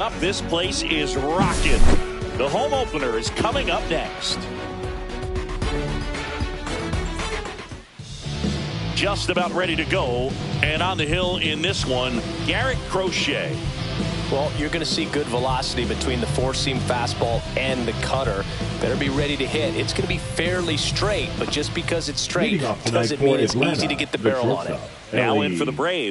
Up, this place is rocking. The home opener is coming up next. Just about ready to go, and on the hill in this one, Garrett Crochet. Well, you're going to see good velocity between the four-seam fastball and the cutter. Better be ready to hit. It's going to be fairly straight, but just because it's straight doesn't mean it's easy to get the barrel on it. Now in for the Braves.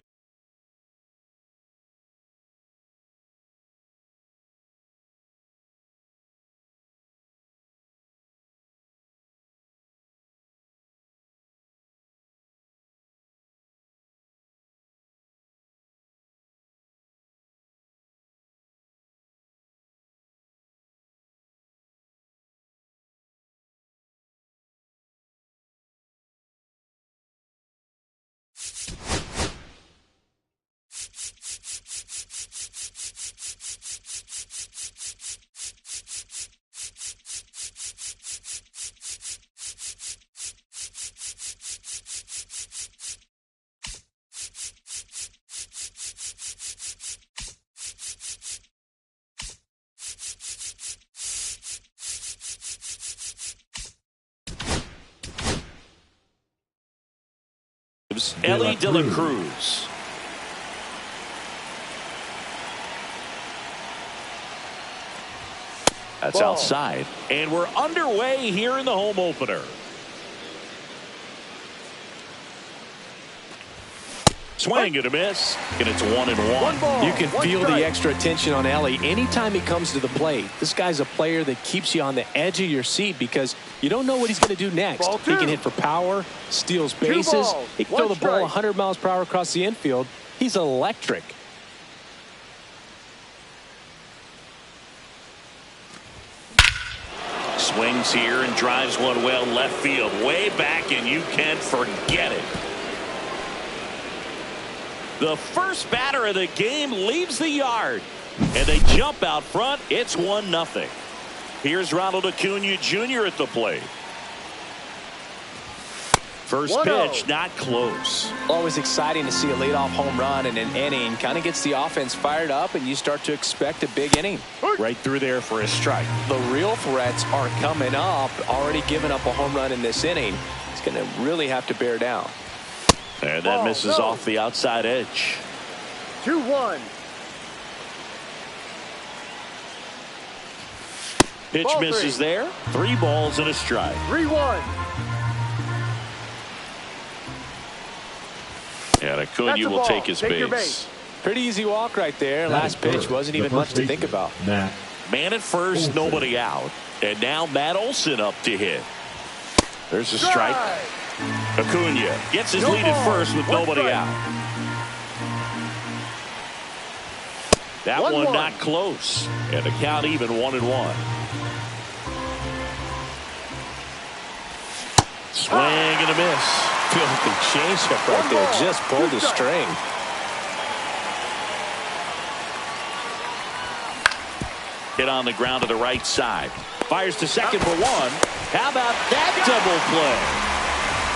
Ellie De La Cruz. That's outside. And we're underway here in the home opener. Swing and a miss. And it's 1-1. You can feel the extra attention on Ellie anytime he comes to the plate. This guy's a player that keeps you on the edge of your seat because you don't know what he's going to do next. He can hit for power, steals bases. He can throw the ball 100 miles per hour across the infield. He's electric. Swings here and drives one well left field. Way back, and you can forget it. The first batter of the game leaves the yard, and they jump out front. It's 1-0. Here's Ronald Acuna Jr. at the plate. First pitch, not close. Always exciting to see a leadoff home run in an inning. Kind of gets the offense fired up, and you start to expect a big inning. Right through there for a strike. The real threats are coming up. Already giving up a home run in this inning. He's going to really have to bear down. And that misses off the outside edge. 2-1. Pitch misses there. 3 balls and a strike. 3-1. And Acuna will take his base. Pretty easy walk right there. Last pitch wasn't even much to think about. Man at first, nobody out. And now Matt Olson up to hit. There's a strike. Acuna gets his lead at first with nobody out. That one not close. And the count even 1-1. Swing and a miss. Filthy changeup right there. Just pulled a string. Hit on the ground to the right side. Fires to second for 1. How about that double play?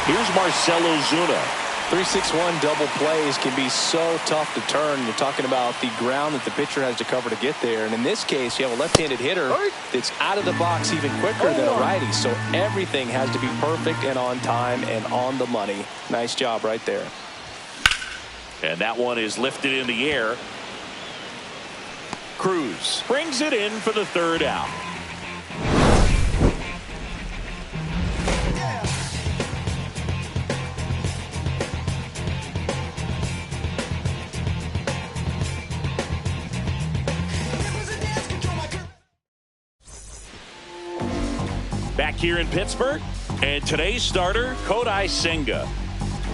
Here's Marcell Ozuna. 3-6-1 double plays can be so tough to turn. You're talking about the ground that the pitcher has to cover to get there. And in this case, you have a left-handed hitter that's out of the box even quicker than a righty. So everything has to be perfect and on time and on the money. Nice job right there. And that one is lifted in the air. Cruz brings it in for the 3rd out. Back here in Pittsburgh, and today's starter, Kodai Senga.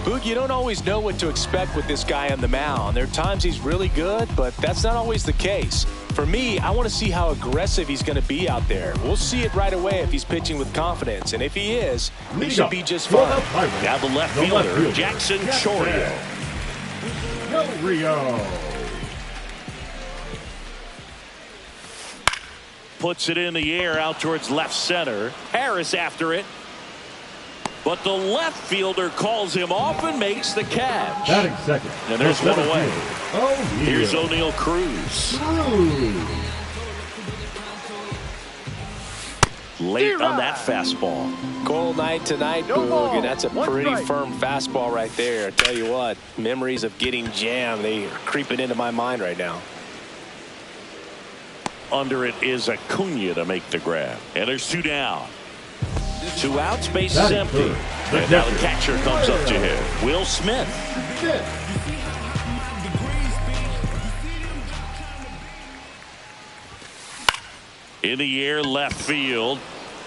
Boog, you don't always know what to expect with this guy on the mound. There are times he's really good, but that's not always the case. For me, I want to see how aggressive he's going to be out there. We'll see it right away if he's pitching with confidence, and if he is, he should be just fine. Now the left fielder, Jackson Chourio. Puts it in the air out towards left center. Harris after it. But the left fielder calls him off and makes the catch. Batting second. And there's one away. Oh, yeah. Here's O'Neal Cruz. Late on that fastball. Cold night tonight, Boog, and that's a pretty firm fastball right there. I tell you what, memories of getting jammed, they are creeping into my mind right now. Under it is Acuna to make the grab. And there's two down. 2 outs, base is empty. And now the catcher comes up to him. Will Smith. In the air, left field.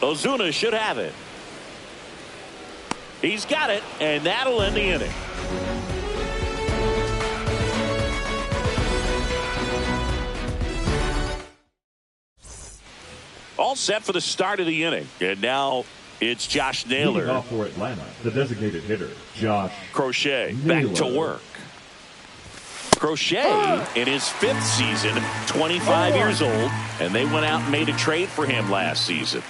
Ozuna should have it. He's got it, and that'll end the inning. All set for the start of the inning. And now it's Josh Naylor. Leading off for Atlanta, the designated hitter, Josh Crochet Naylor. back to work. Crochet in his 5th season, 25 years old, and they went out and made a trade for him last season.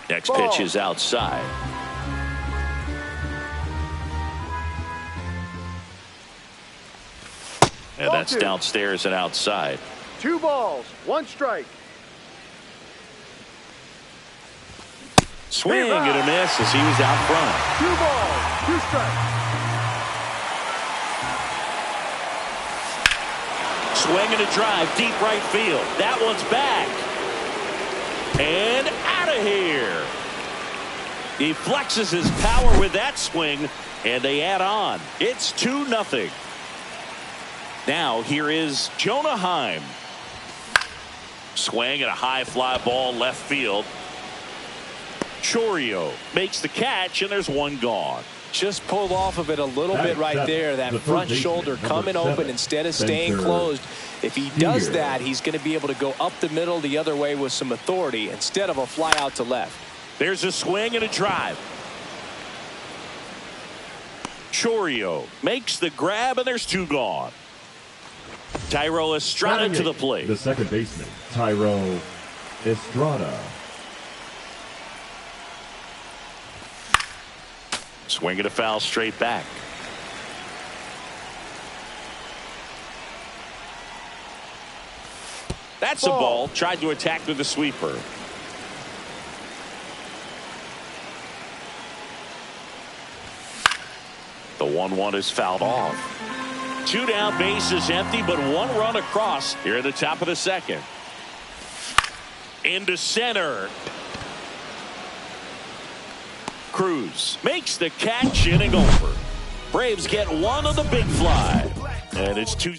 Next pitch is outside. And that's downstairs and outside. 2 balls, 1 strike. Swing and a miss as he was out front. 2 balls, 2 strikes. Swing and a drive, deep right field. That one's back. And out of here. He flexes his power with that swing, and they add on. It's 2-0. Now here is Jonah Heim. Swing and a high fly ball left field. Chourio makes the catch, and there's one gone. Just pulled off of it a little bit right there. That front shoulder coming open instead of staying closed. If he does that, he's going to be able to go up the middle the other way with some authority instead of a fly out to left. There's a swing and a drive. Chourio makes the grab, and there's 2 gone. Thairo Estrada to the plate. The second baseman, Thairo Estrada. Swing and a foul straight back. That's a ball. Tried to attack with the sweeper. The 1-1 is fouled off. 2 down, bases empty, but 1 run across here at the top of the second. Into center. Cruz makes the catch, inning over. Braves get 1 on the big fly. And it's 2.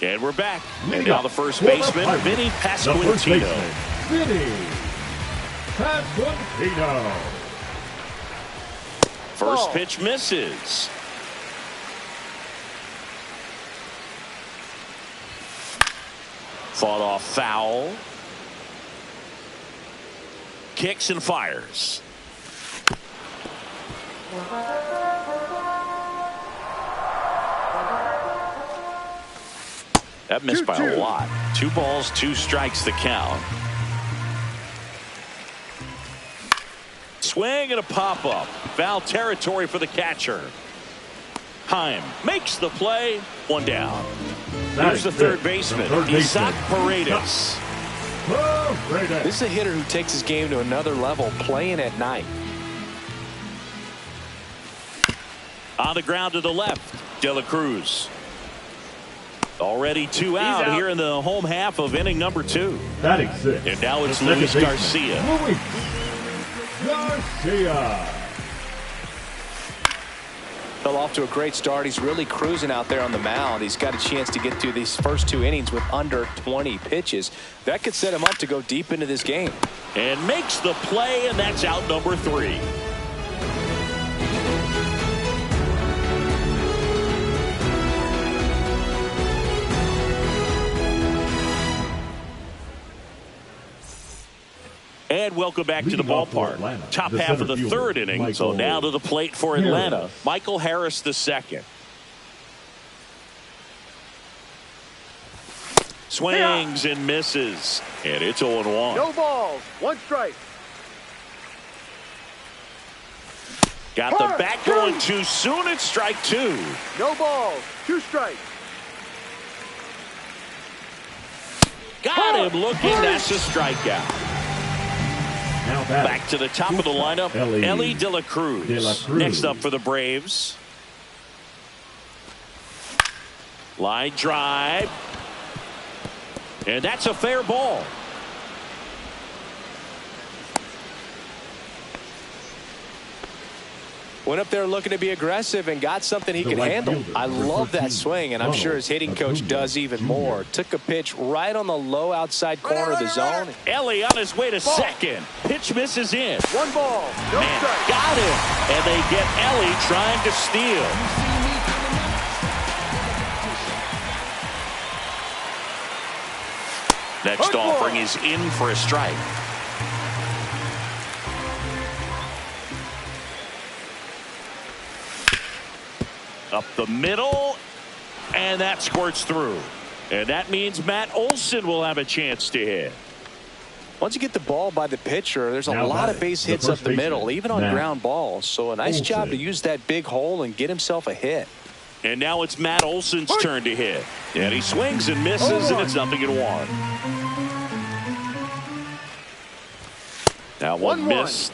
And we're back. And now the first baseman, Vinny Pasquantino. Vinny Pasquantino. First pitch misses. Fought off foul. Kicks and fires. That missed by a lot. 2 balls, 2 strikes the count. Swing and a pop-up. Foul territory for the catcher. Heim makes the play. 1 down. Here's the third baseman, Isaac Paredes. This is a hitter who takes his game to another level, playing at night. On the ground to the left, De La Cruz. Already 2 out here in the home half of inning number 2. Batting 6. And now it's Luis Garcia. Luis Garcia. Fell off to a great start. He's really cruising out there on the mound. He's got a chance to get through these first 2 innings with under 20 pitches. That could set him up to go deep into this game. And makes the play, and that's out number 3. And welcome back to the ballpark. Top half of the 3rd inning. So now to the plate for Atlanta, Michael Harris II. Swings and misses. And it's 0-1. No balls, 1 strike. Got the bat going too soon. It's strike two. No balls. 2 strikes. Got him looking. That's a strikeout. Now Back to the top of the lineup, Ellie De La Cruz. De La Cruz. Next up for the Braves. Line drive. And that's a fair ball. Went up there looking to be aggressive and got something he can handle. I love that swing, and I'm sure his hitting coach does even more. Took a pitch right on the low outside corner of the zone. Ellie on his way to second. Pitch misses in. 1 ball. No Man, strike. got him. And they get Ellie trying to steal. Next offering is in for a strike. Up the middle, and that squirts through. And that means Matt Olson will have a chance to hit. Once you get the ball by the pitcher, there's a Now lot of base hits up the middle, even on Matt ground balls. So a nice job to use that big hole and get himself a hit. And now it's Matt Olson's turn to hit. And he swings and misses, and it's 0-1. Now one missed.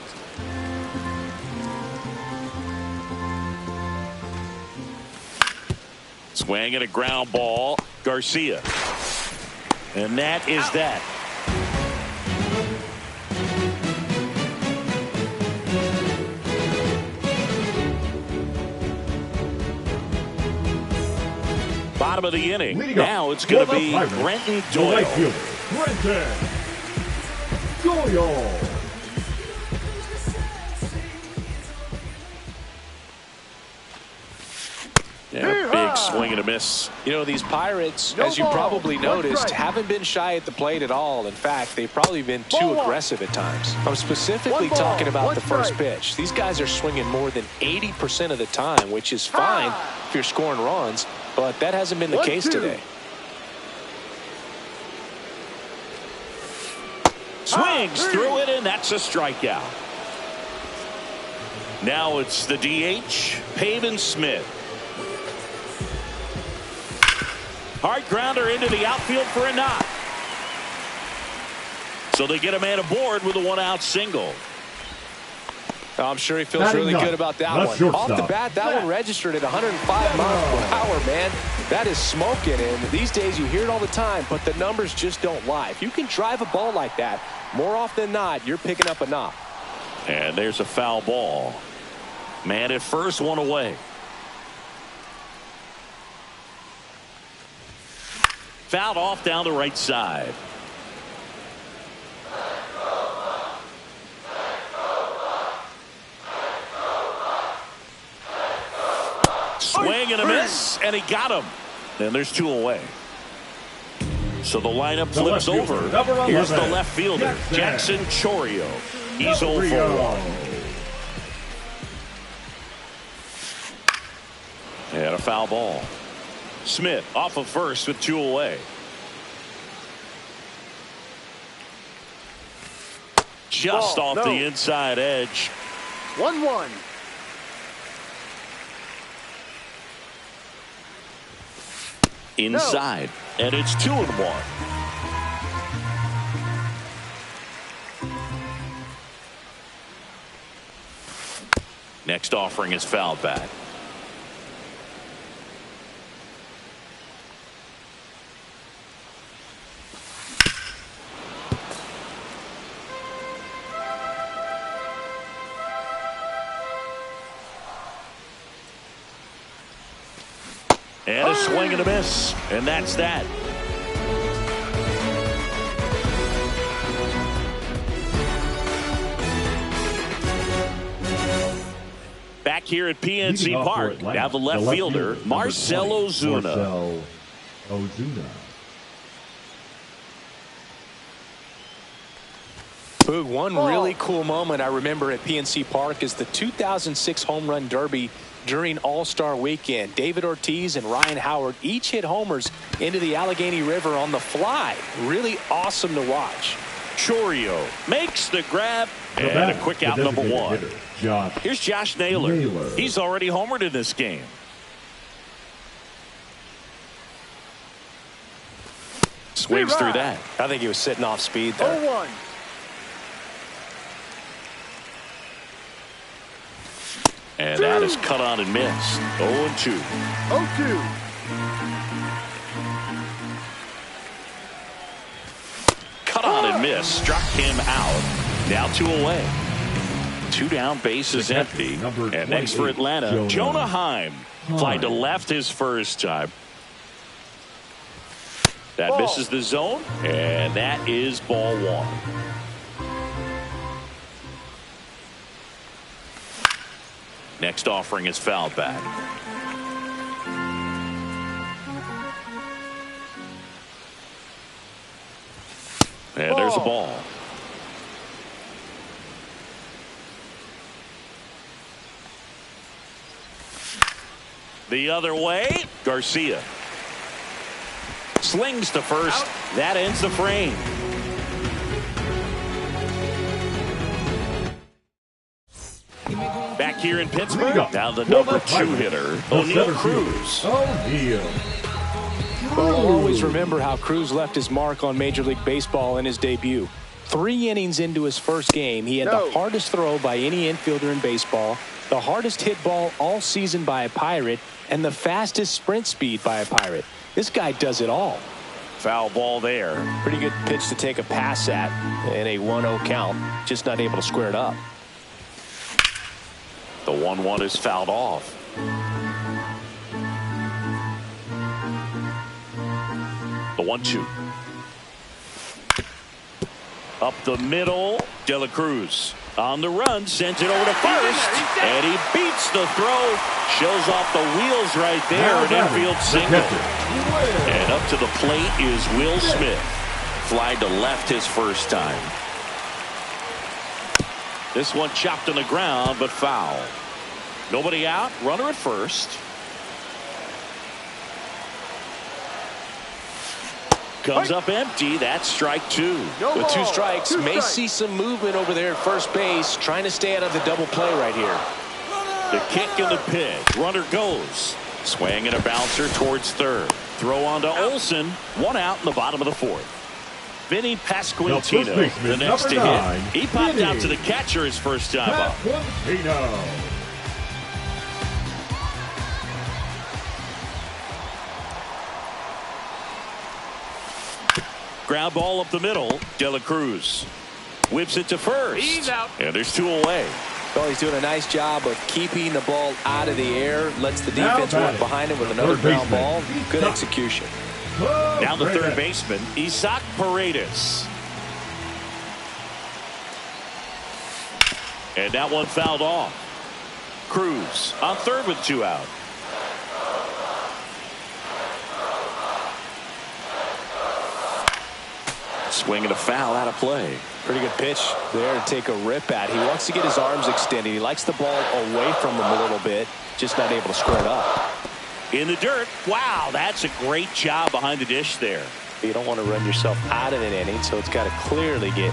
Swing and a ground ball. Garcia. And that is that. Bottom of the inning. Now it's going to be Brenton Doyle. Brenton Doyle. Yeah, big swing and a miss. You know, these Pirates, as you probably noticed, haven't been shy at the plate at all. In fact, they've probably been too aggressive at times. I'm specifically talking about the first pitch. These guys are swinging more than 80% of the time, which is fine if you're scoring runs, but that hasn't been the case today. Swings through it, and that's a strikeout. Now it's the DH, Pavin Smith. Hard grounder into the outfield for a knock. So they get a man aboard with a 1-out single. I'm sure he feels really good about that one. Off the bat, that one registered at 105 miles per hour, man. That is smoking, and these days you hear it all the time, but the numbers just don't lie. If you can drive a ball like that, more often than not, you're picking up a knock. And there's a foul ball. Man at first, one away. Fouled off down the right side. Swing and a miss, and he got him. And there's 2 away. So the lineup flips over. Here's the left fielder, Jackson Chourio. He's 0 for 1. And a foul ball. Smith off of first with 2 away. Just off the inside edge. 1-1. Inside. And it's 2-1. Next offering is fouled back. And a swing and a miss. And that's that. Back here at PNC Park. Now the left fielder, Marcell Ozuna. Boog, one really cool moment I remember at PNC Park is the 2006 Home Run Derby during All-Star Weekend. David Ortiz and Ryan Howard each hit homers into the Allegheny River on the fly. Really awesome to watch. Chourio makes the grab, And a quick out, number one. Josh Here's Josh Naylor. He's already homered in this game. Swings through that. I think he was sitting off speed there. 0-1. And that is cut on and missed. 0-2. 0-2. Cut on and missed. Struck him out. Now 2 away. 2 down, bases empty. And next for Atlanta, Jonah Heim. Fly to left his first time. That misses the zone, and that is ball 1. Next offering is fouled back. And there's a ball. The other way, Garcia. Slings to first. That ends the frame. Back here in Pittsburgh, now the number 2 hitter, O'Neal Cruz. We'll always remember how Cruz left his mark on Major League Baseball in his debut. 3 innings into his first game, he had the hardest throw by any infielder in baseball, the hardest hit ball all season by a Pirate, and the fastest sprint speed by a Pirate. This guy does it all. Foul ball there. Pretty good pitch to take a pass at in a 1-0 count. Just not able to square it up. The 1-1 is fouled off. The 1-2. Up the middle, De La Cruz. On the run, sends it over to first, and he beats the throw. Shows off the wheels right there, an infield single. And up to the plate is Will Smith. Fly to left his first time. This one chopped on the ground, but foul. Nobody out, runner at first. Comes up empty. That's strike 2. With 2 strikes, may see some movement over there at first base, trying to stay out of the double play right here. The kick and the pitch. Runner goes. Swing and a bouncer towards third. Throw on to Olsen. 1 out in the bottom of the 4th. Vinny Pasquantino, the next to hit. He popped out to the catcher his first time up. Ground ball up the middle. De La Cruz whips it to first. He's out. And there's 2 away. Well, he's doing a nice job of keeping the ball out of the air. Lets the defense work behind him with another ground ball. Good execution. Now the third baseman, Isaac Paredes. And that one fouled off. Cruz on third with 2 out. Swing and a foul out of play. Pretty good pitch there to take a rip at. He wants to get his arms extended. He likes the ball away from him a little bit. Just not able to square it up. In the dirt. Wow, that's a great job behind the dish there. You don't want to run yourself out of an inning, so it's got to clearly get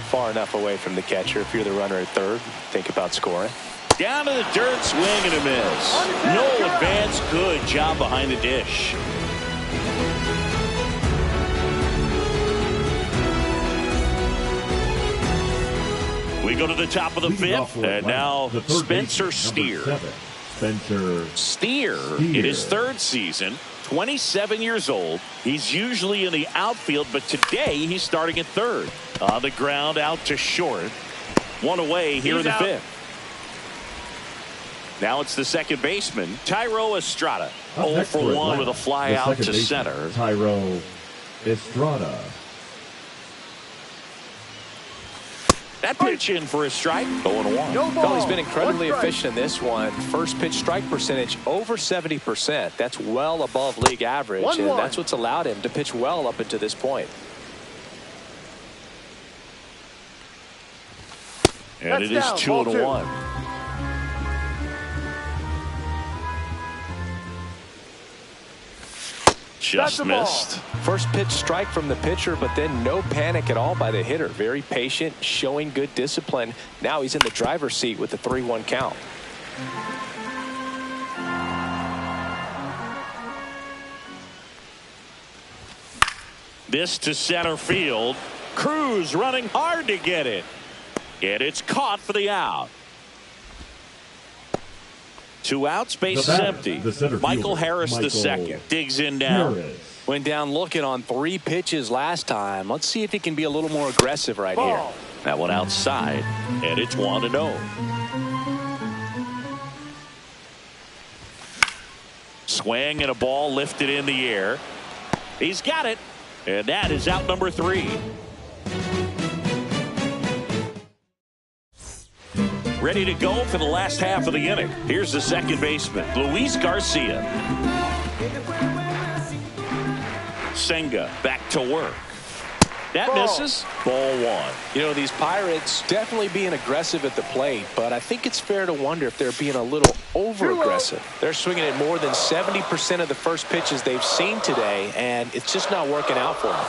far enough away from the catcher. If you're the runner at third, think about scoring. Down to the dirt, swing and a miss. No advance. Good job behind the dish. We go to the top of the 5th, and now Spencer Steer. Steer in his 3rd season, 27 years old. He's usually in the outfield, but today he's starting at 3rd. On the ground, out to short. 1 away here in the 5th. Now it's the second baseman, Tyro Estrada. 0 for 1 with a fly out to center. Tyro Estrada. That pitch in for a strike. 0-1. Well, he's been incredibly efficient in this one. First pitch strike percentage over 70%. That's well above league average, and that's what's allowed him to pitch well up until this point. And it is 2-1. just the ball. missed. First pitch strike from the pitcher, but then no panic at all by the hitter. Very patient, showing good discipline. Now he's in the driver's seat with the 3-1 count. This to center field. Cruz running hard to get it. And it's caught for the out. 2 outs, base is empty. Michael Harris the second digs in down. Went down looking on 3 pitches last time. Let's see if he can be a little more aggressive right here. That one outside, and it's 1-0. Swing and a ball lifted in the air. He's got it, and that is out number 3. Ready to go for the last half of the inning. Here's the second baseman, Luis Garcia. Senga back to work. That misses. Ball 1. You know, these Pirates definitely being aggressive at the plate, but I think it's fair to wonder if they're being a little over-aggressive. They're swinging at more than 70% of the first pitches they've seen today, and it's just not working out for them.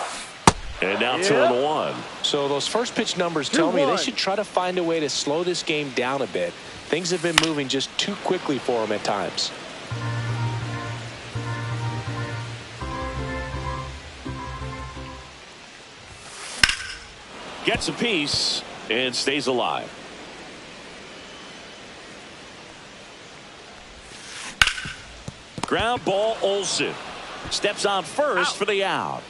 And now 2-1. So those first pitch numbers tell me they should try to find a way to slow this game down a bit. Things have been moving just too quickly for them at times. Gets a piece and stays alive. Ground ball. Olsen steps on first for the out.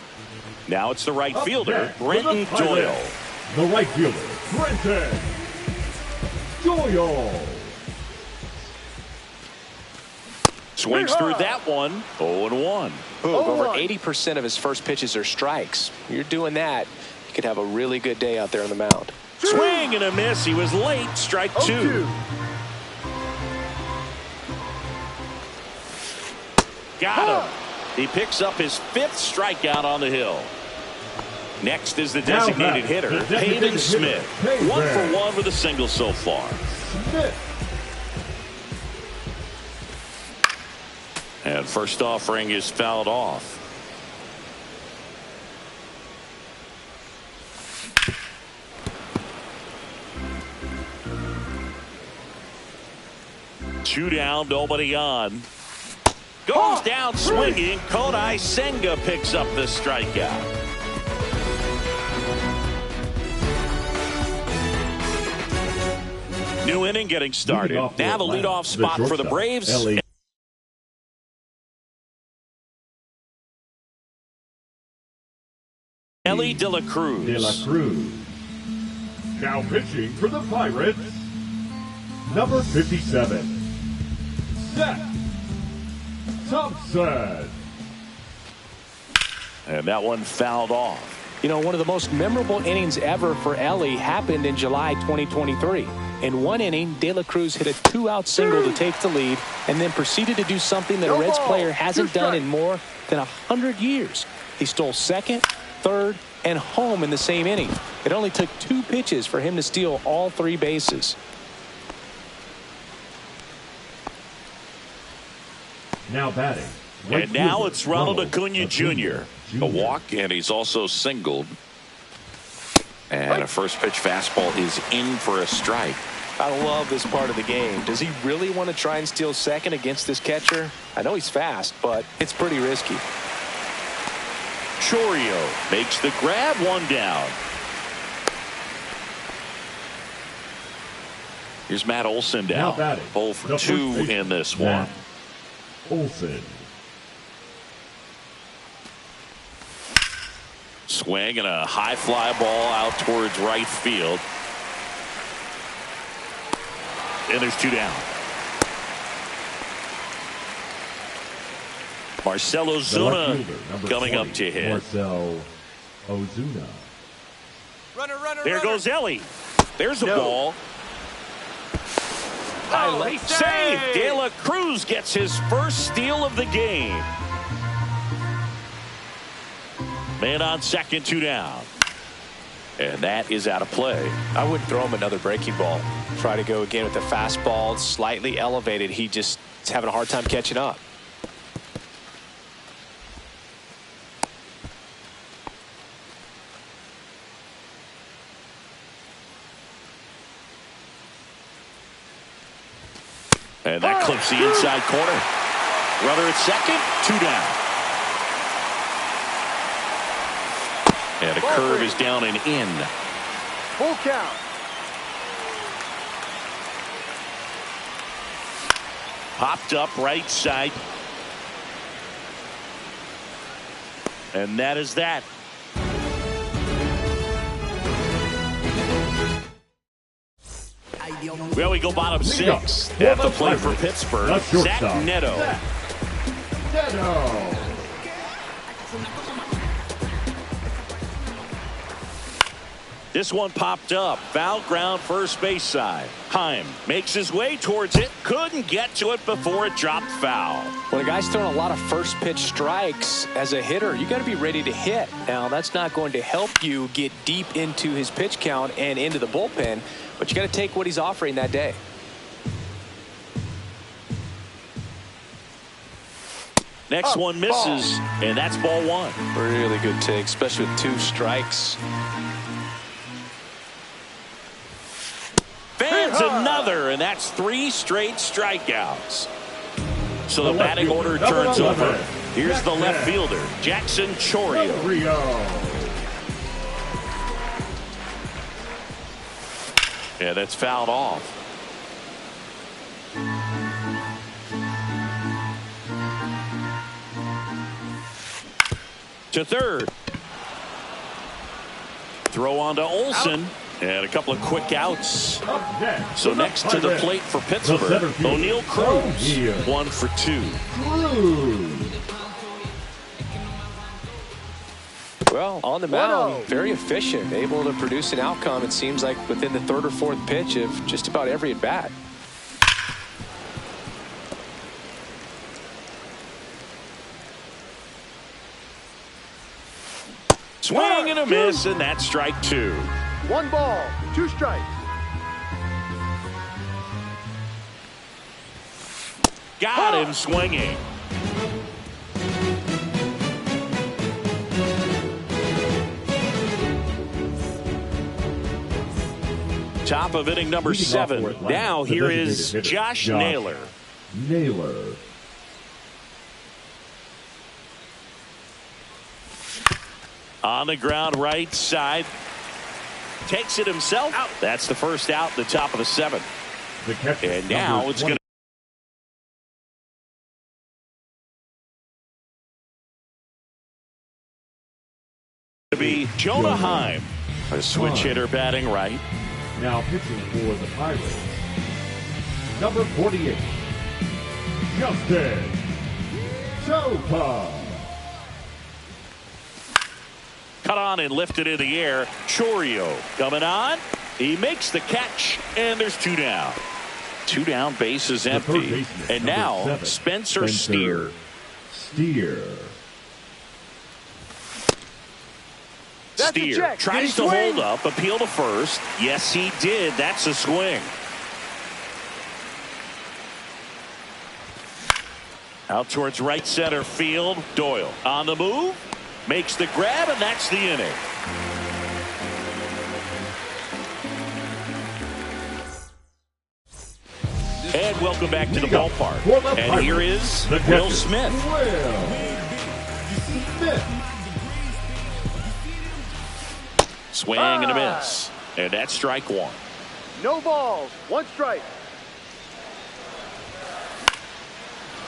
Now it's the right fielder, Brenton Doyle. The right fielder, Brenton Doyle. Swings through that one. 0-1. Over 80% of his first pitches are strikes. You're doing that, you could have a really good day out there on the mound. Swing and a miss. He was late. Strike 2. Got him. He picks up his 5th strikeout on the hill. Next is the designated hitter, Peyton Smith. 1 for 1 with a single so far. And first offering is fouled off. Two down, nobody on. Goes down swinging. Kodai Senga picks up the strikeout. New inning getting started. Now the leadoff spot for the Braves. Ellie De La Cruz. Now pitching for the Pirates, number 57, Seth Thompson. And that one fouled off. You know, one of the most memorable innings ever for Ellie happened in July 2023. In one inning, De La Cruz hit a 2-out single to take the lead and then proceeded to do something that a Reds player hasn't done in more than 100 years. He stole second, third, and home in the same inning. It only took 2 pitches for him to steal all 3 bases. Now batting. And now it's Ronald Acuna Jr. A walk, and he's also singled. And a first pitch fastball is in for a strike. I love this part of the game. Does he really want to try and steal second against this catcher? I know he's fast, but it's pretty risky. Chorio makes the grab, 1 down. Here's Matt Olson down. 0 for 2 in this one. Olson. Swing and a high fly ball out towards right field. And there's 2 down. Marcell Ozuna coming up to hit. Marcell Ozuna. There goes Ellie. There's a ball. Save. De La Cruz gets his first steal of the game. Man on second, 2 down. And that is out of play. I wouldn't throw him another breaking ball. Try to go again with the fastball, slightly elevated. He just is having a hard time catching up. And that clips the inside corner. Runner at second, 2 down. And a curve is down and in. Full count. Popped up right side. And that is that. Well, we go bottom 6. At the play for Pittsburgh, Zach Neto. This one popped up. Foul ground, first base side. Heim makes his way towards it. Couldn't get to it before it dropped foul. When a guy's throwing a lot of first pitch strikes as a hitter, you got to be ready to hit. Now, that's not going to help you get deep into his pitch count and into the bullpen, but you got to take what he's offering that day. Next one misses, and that's ball 1. Really good take, especially with 2 strikes. Fans another, and that's 3 straight strikeouts. So the batting order turns over. Here's the left fielder, Jackson Chourio. Yeah, that's fouled off. To third. Throw on to Olsen. And a couple of quick outs. So next to the plate for Pittsburgh, O'Neal Cruz, 1 for 2. Well, on the mound, very efficient, able to produce an outcome, it seems like, within the 3rd or 4th pitch of just about every at bat. Swing and a miss, and that's strike 2. 1 ball, 2 strikes. Got him swinging. Top of inning number 7. Now here is Josh Naylor. On the ground right side. Takes it himself. Out. That's the first out, the top of the 7th. And now it's going to be Jonah Heim, a switch hitter batting right. Now pitching for the Pirates, number 48, Justin Chopa. Cut on and lifted in the air. Chourio coming on. He makes the catch, and there's 2 down. 2 down, base is empty. And now 7, Spencer Steer. Steer tries to hold up, appeal to first. Yes, he did. That's a swing. Out towards right center field. Doyle on the move. Makes the grab, and that's the inning. And welcome back to the ballpark. And here is Will Smith. Swing and a miss. And that's strike 1. No balls, 1 strike.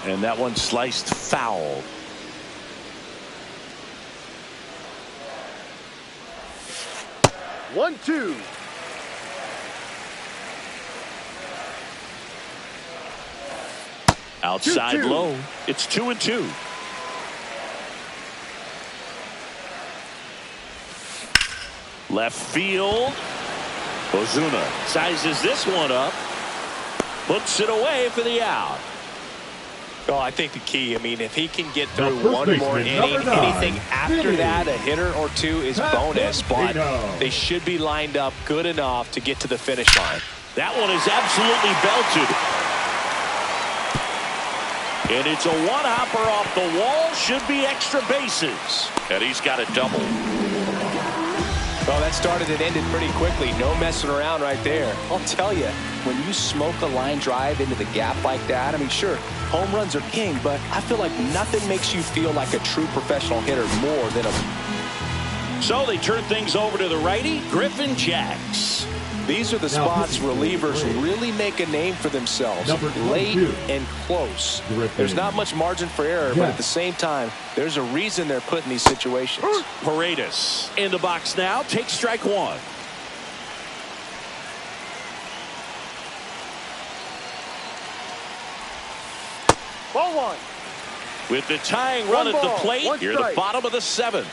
And that one sliced foul. One, 2. Outside 2-2. low. It's 2-2. Left field. Ozuna sizes this one up. Puts it away for the out. Well, I think the key, I mean, if he can get through one more inning, anything after that, a hitter or 2 is bonus, but they should be lined up good enough to get to the finish line. That one is absolutely belted. And it's a one-hopper off the wall. Should be extra bases. And he's got a double. Well, that started and ended pretty quickly. No messing around right there. I'll tell you, when you smoke a line drive into the gap like that, I mean, sure, home runs are king, but I feel like nothing makes you feel like a true professional hitter more than a... So they turn things over to the righty, Griffin Jax. These are the spots relievers really make a name for themselves. Late and close. There's not much margin for error, but at the same time, there's a reason they're put in these situations. Paredes in the box now. Takes strike one. Ball one. With the tying run at the plate, you're the bottom of the seventh.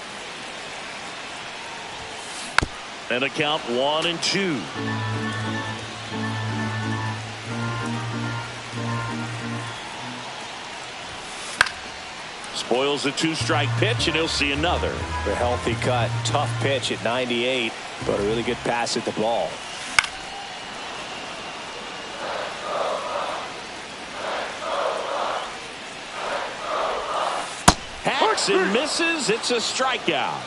And a count 1-2. Spoils the two-strike pitch, and he'll see another. A healthy cut. Tough pitch at 98, but a really good pass at the ball. Hacks and misses. It's a strikeout.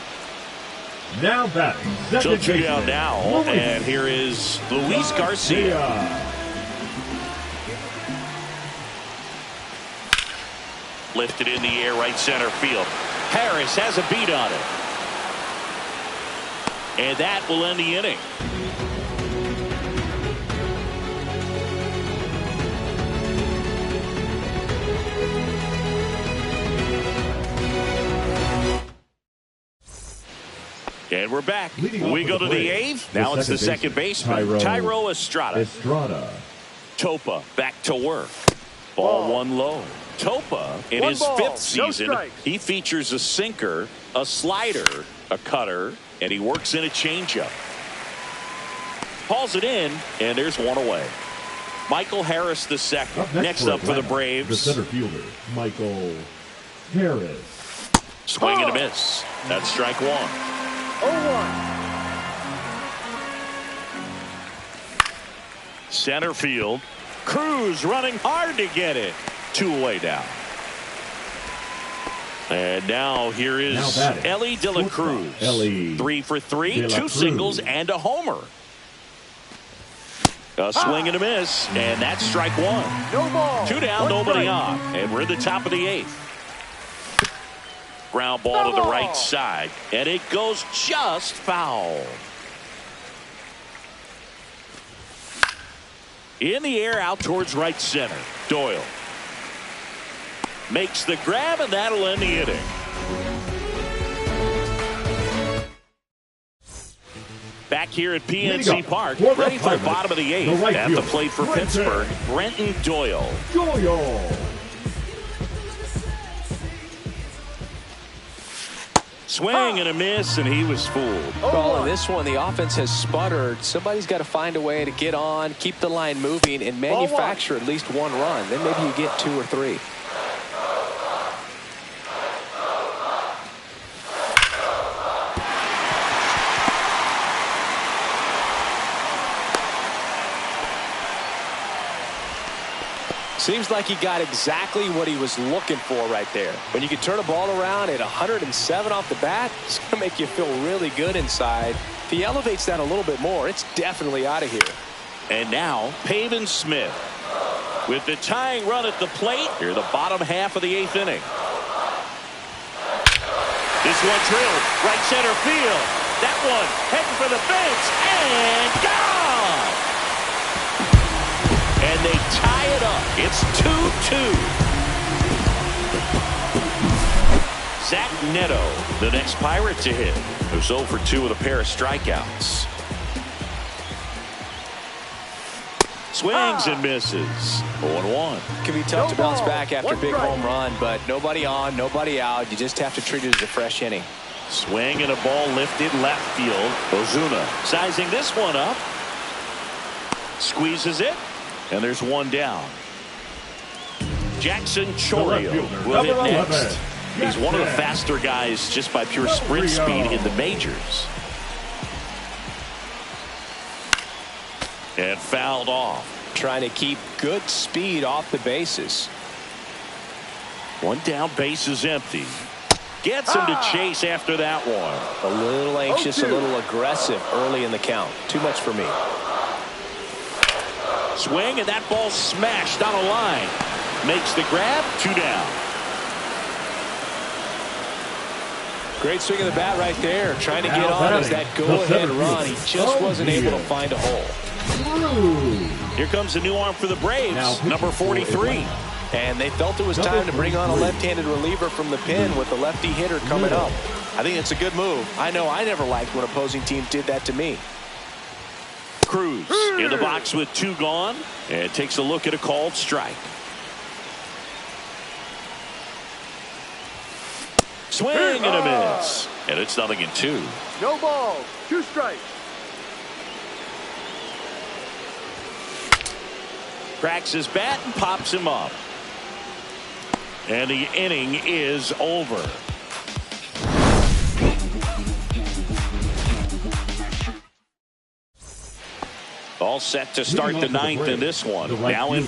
Now batting. So two down now, and here is Luis Garcia. Lifted in the air, right center field. Harris has a beat on it. And that will end the inning. And we're back. We go to the eighth. Now it's the second baseman, Tyro Estrada. Topa back to work. Ball one low. Topa, in his fifth season, he features a sinker, a slider, a cutter, and he works in a changeup. Hauls it in, and there's one away. Michael Harris the second. Next up for the Braves, the center fielder, Michael Harris. Swing and a miss. That's strike one. 0-1. Center field. Cruz running hard to get it. Two away now. And now here is Ellie De La Cruz. 3 for 3, 2 singles and a homer. A swing and a miss, and that's strike one. No ball. 2 down, nobody on, and we're at the top of the eighth. Ground ball to the right side, and it goes just foul. In the air out towards right center. Doyle makes the grab, and that'll end the inning. Back here at PNC Park, ready for the bottom of the eighth. At the plate for Pittsburgh, Brenton Doyle. Swing and a miss, and he was fooled. Well, in this one, the offense has sputtered. Somebody's got to find a way to get on, keep the line moving, and manufacture at least one run. Then maybe you get 2 or 3. Seems like he got exactly what he was looking for right there. When you can turn a ball around at 107 off the bat, it's going to make you feel really good inside. If he elevates that a little bit more, it's definitely out of here. And now, Pavin Smith with the tying run at the plate. Here, the bottom half of the eighth inning. This one drilled right center field. That one heading for the fence and gone. And they tie it up. It's 2-2. Zach Neto, the next Pirate to hit, who's 0 for 2 with a pair of strikeouts. Swings and misses. 0-1. Can be tough to bounce back after a big home run, but nobody on, nobody out. You just have to treat it as a fresh inning. Swing and a ball lifted left field. Ozuna sizing this one up. Squeezes it. And there's one down. Jackson Chourio will hit next. He's one of the faster guys just by pure sprint speed in the majors. And fouled off. Trying to keep good speed off the bases. One down, base is empty. Gets him to chase after that one. A little anxious, a little aggressive early in the count. Too much for me. Swing, and that ball smashed on a line. Makes the grab, 2 down. Great swing of the bat right there. Trying to get on as that go-ahead run. He just wasn't able to find a hole. Here comes a new arm for the Braves, number 43. And they felt it was time to bring on a left-handed reliever from the pen with the lefty hitter coming up. I think it's a good move. I know I never liked when opposing teams did that to me. Cruz in the box with 2 gone and takes a look at a called strike. Swing and a miss. And it's 0-2. No ball. 2 strikes. Cracks his bat and pops him up. And the inning is over. All set to start the 9th in this one. Now in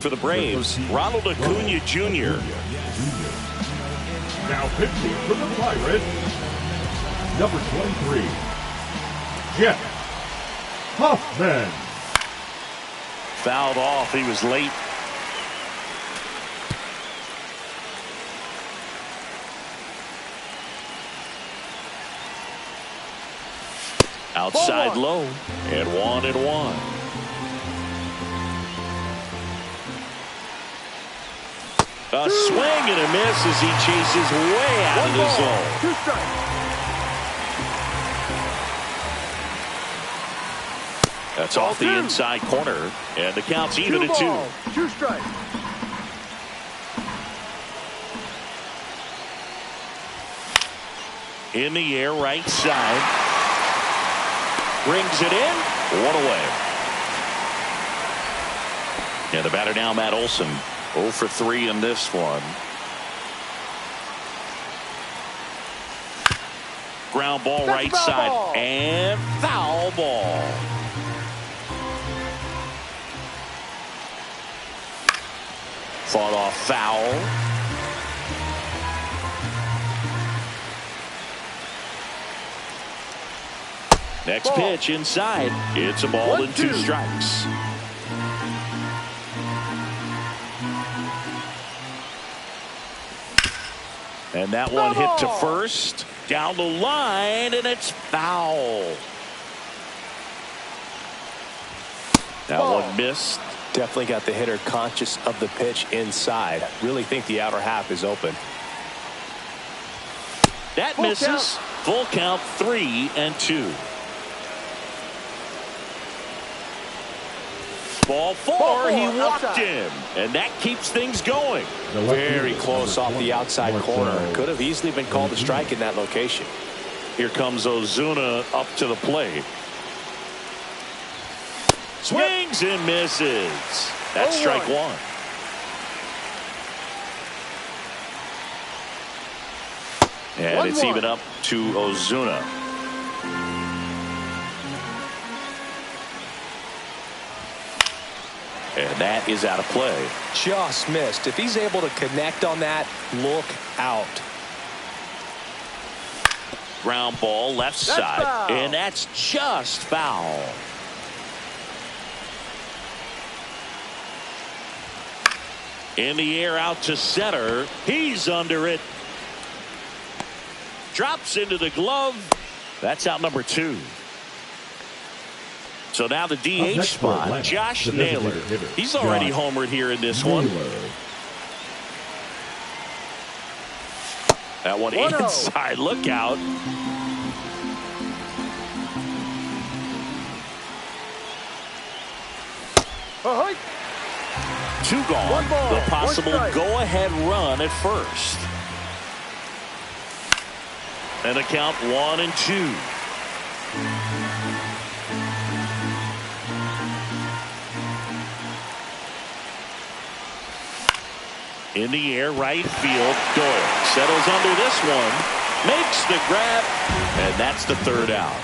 for the Braves, Ronald Acuna Jr. Now pitching for the Pirates, number 23, Jeff Hoffman. Fouled off. He was late. Outside low, and 1-1. A swing and a miss as he chases way out of the zone. 2 strikes. That's off the inside corner, and the count's even at 2. 2 strikes. In the air, right side. Brings it in. 1 away. And the batter now, Matt Olson. 0 for 3 in this one. Ground ball right side. Ball. And foul ball. Fought off foul. Next pitch inside. It's a ball and 2 strikes. And that one hit to first. Down the line, and it's foul. That one missed. Definitely got the hitter conscious of the pitch inside. Really think the outer half is open. That misses. Full count, 3-2. Ball 4, he walked him, and that keeps things going. Very close off the outside corner. Could have easily been called a strike in that location. Here comes Ozuna up to the plate. Swings and misses. That's strike 1. And it's even up to Ozuna. And that is out of play. Just missed. If he's able to connect on that, look out. Ground ball left side. Foul. And that's just foul. In the air out to center. He's under it. Drops into the glove. That's out number 2. So now the DH spot, Josh Naylor. He's already homered here in this one. That one inside. Look out. Two gone. The possible go-ahead run at first. And a count 1-2. In the air, right field. Doyle settles under this one. Makes the grab. And that's the 3rd out.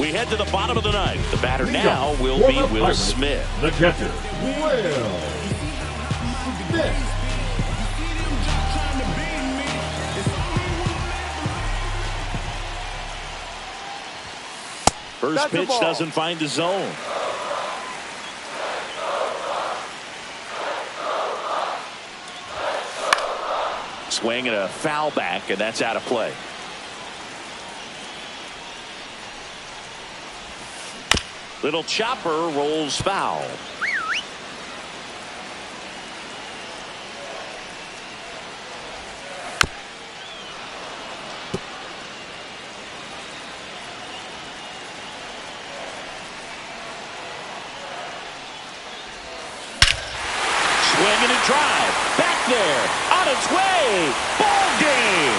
We head to the bottom of the ninth. The batter now will be Will Smith. The catcher, Will Smith. First pitch doesn't find the zone. Swing and a foul back, and that's out of play. Little chopper rolls foul. Swing and a drive. Back there. On its way. Ball game.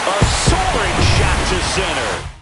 A soaring shot to center.